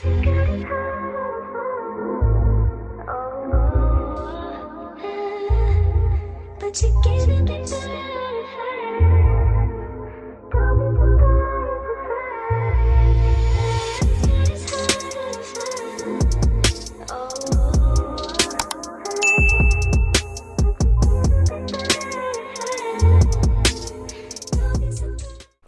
But you're giving me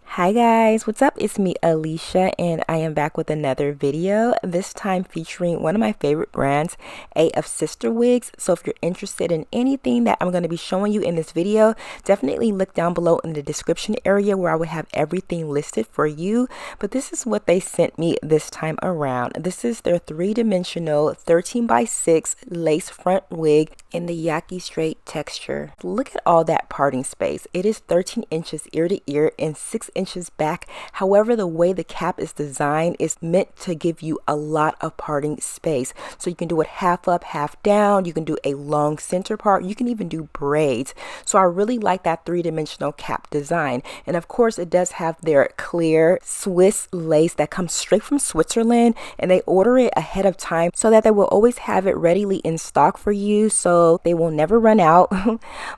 Hi guys, what's up? It's me, Alicia, and I am back with another video, this time featuring one of my favorite brands, Afsisterwigs. So if you're interested in anything that I'm going to be showing you in this video, definitely look down below in the description area where I will have everything listed for you. But this is what they sent me this time around. This is their 3-dimensional 13x6 lace front wig in the yaki straight texture. Look at all that parting space. It is 13 inches ear to ear and 6 inches back. However, the way the cap is designed is meant to give you a lot of parting space. So you can do it half up, half down. You can do a long center part. You can even do braids. So I really like that 3-dimensional cap design. And of course, it does have their clear Swiss lace that comes straight from Switzerland, and they order it ahead of time so that they will always have it readily in stock for you, so they will never run out.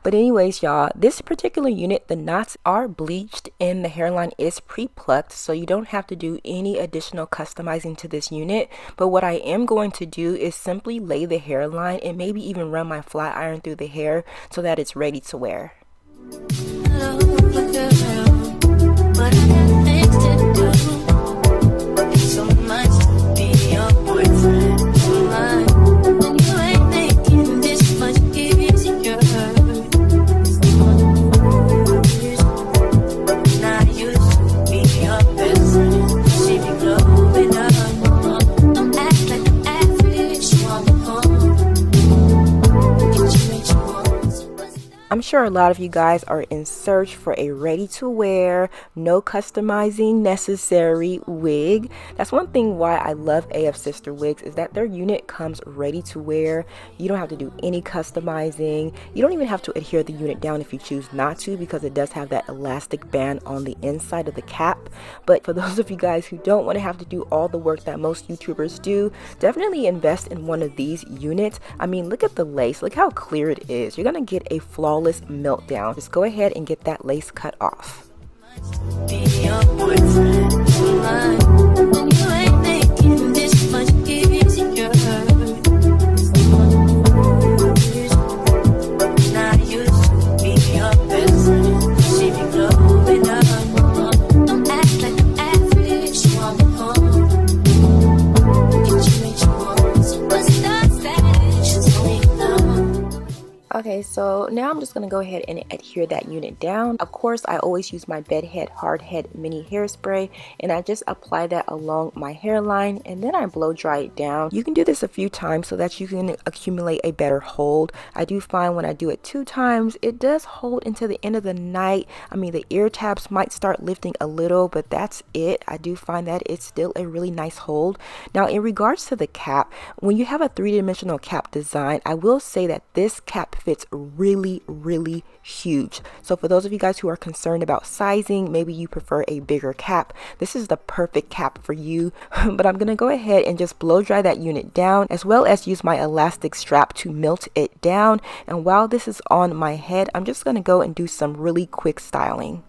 But anyways, y'all, this particular unit, the knots are bleached and the hairline is pre-plucked, so you don't have to do any additional customizing to this unit. But what I am going to do is simply lay the hairline and maybe even run my flat iron through the hair so that it's ready to wear. I'm sure a lot of you guys are in search for a ready-to-wear, no customizing necessary wig. That's one thing why I love Afsisterwigs, is that their unit comes ready to wear. You don't have to do any customizing. You don't even have to adhere the unit down if you choose not to, because it does have that elastic band on the inside of the cap. But for those of you guys who don't want to have to do all the work that most YouTubers do, definitely invest in one of these units. I mean, look at the lace. Look how clear it is. You're gonna get a flawless meltdown. Just go ahead and get that lace cut off. Okay, so now I'm just going to go ahead and adhere that unit down. Of course, I always use my Bedhead Hard Head Mini Hairspray, and I just apply that along my hairline, and then I blow dry it down. You can do this a few times so that you can accumulate a better hold. I do find when I do it 2 times, it does hold until the end of the night. I mean, the ear tabs might start lifting a little, but that's it. I do find that it's still a really nice hold. Now, in regards to the cap, when you have a 3-dimensional cap design, I will say that this cap fits really huge. So for those of you guys who are concerned about sizing, maybe you prefer a bigger cap, this is the perfect cap for you. But I'm gonna go ahead and just blow dry that unit down, as well as use my elastic strap to melt it down. And while this is on my head, I'm just gonna go and do some really quick styling.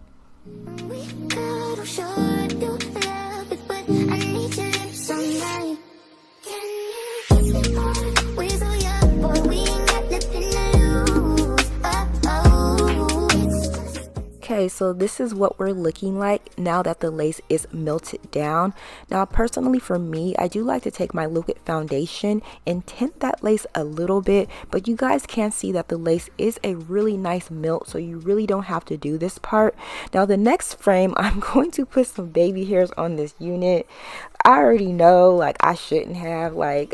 Okay, so this is what we're looking like now that the lace is melted down. Now, personally for me, I do like to take my liquid foundation and tint that lace a little bit, but you guys can see that the lace is a really nice melt, so you really don't have to do this part. Now, the next frame, I'm going to put some baby hairs on this unit. I already know, like, I shouldn't have, like,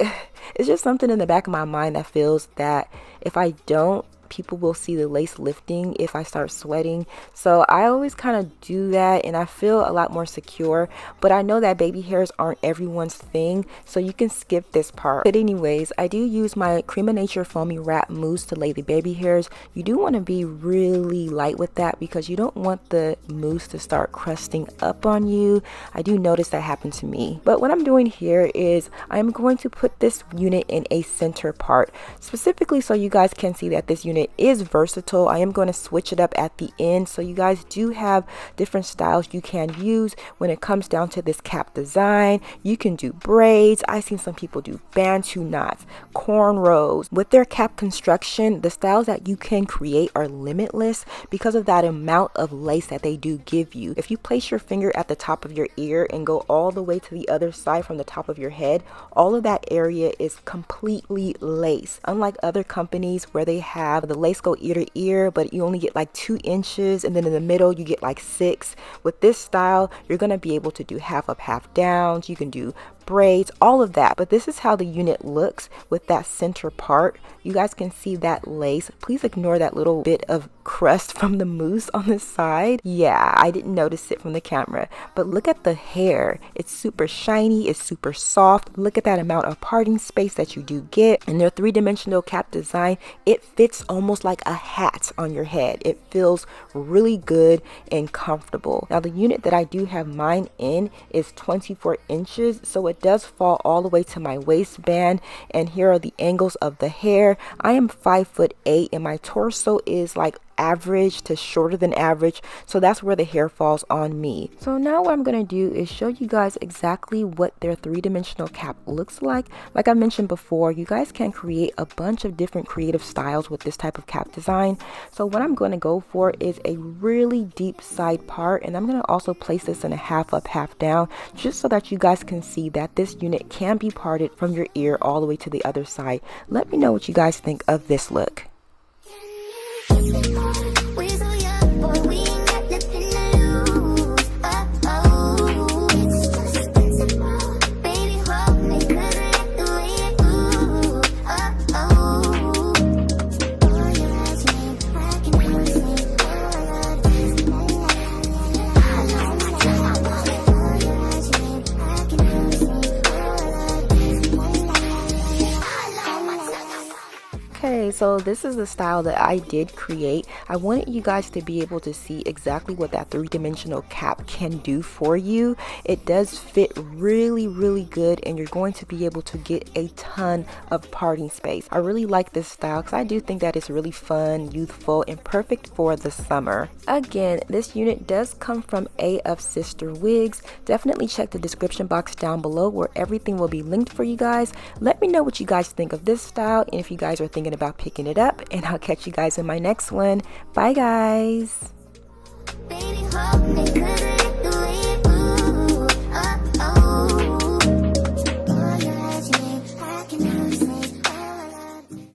it's just something in the back of my mind that feels that if I don't people will see the lace lifting if I start sweating. So I always kind of do that and I feel a lot more secure. But I know that baby hairs aren't everyone's thing, so you can skip this part. But anyways, I do use my Cream of Nature foamy wrap mousse to lay the baby hairs. You do want to be really light with that because you don't want the mousse to start crusting up on you. I do notice that happen to me. But what I'm doing here is I'm going to put this unit in a center part, specifically so you guys can see that this unit is versatile. I am going to switch it up at the end, so you guys do have different styles you can use when it comes down to this cap design. You can do braids. I've seen some people do bantu knots, cornrows. With their cap construction, the styles that you can create are limitless because of that amount of lace that they do give you. If you place your finger at the top of your ear and go all the way to the other side from the top of your head, all of that area is completely lace. Unlike other companies where they have the lace go ear to ear, but you only get like 2 inches, and then in the middle you get like 6. With this style, you're going to be able to do half up, half downs. You can do braids, all of that. But this is how the unit looks with that center part. You guys can see that lace. Please ignore that little bit of crust from the mousse on the side. Yeah, I didn't notice it from the camera, but look at the hair. It's super shiny, it's super soft. Look at that amount of parting space that you do get. And their 3-dimensional cap design, it fits almost like a hat on your head. It feels really good and comfortable. Now the unit that I do have mine in is 24 inches, so it does fall all the way to my waistband. And here are the angles of the hair. I am 5'8" and my torso is like average to shorter than average, so that's where the hair falls on me. So now what I'm going to do is show you guys exactly what their 3-dimensional cap looks like. Like I mentioned before, you guys can create a bunch of different creative styles with this type of cap design. So what I'm going to go for is a really deep side part, and I'm going to also place this in a half up, half down, just so that you guys can see that this unit can be parted from your ear all the way to the other side. Let me know what you guys think of this look. We so young, boy, we ain't got nothing to lose. Oh, it's just principle. Baby, hold me, 'cause I like the way you move. Oh, you're asking, I can never say, Okay, so this is the style that I did create. I wanted you guys to be able to see exactly what that 3-dimensional cap can do for you. It does fit really, really good, and you're going to be able to get a ton of parting space. I really like this style because I do think that it's really fun, youthful, and perfect for the summer. Again, this unit does come from Afsisterwig. Definitely check the description box down below where everything will be linked for you guys. Let me know what you guys think of this style and if you guys are thinking about picking it up, and I'll catch you guys in my next one. Bye guys. baby, hold me, 'cause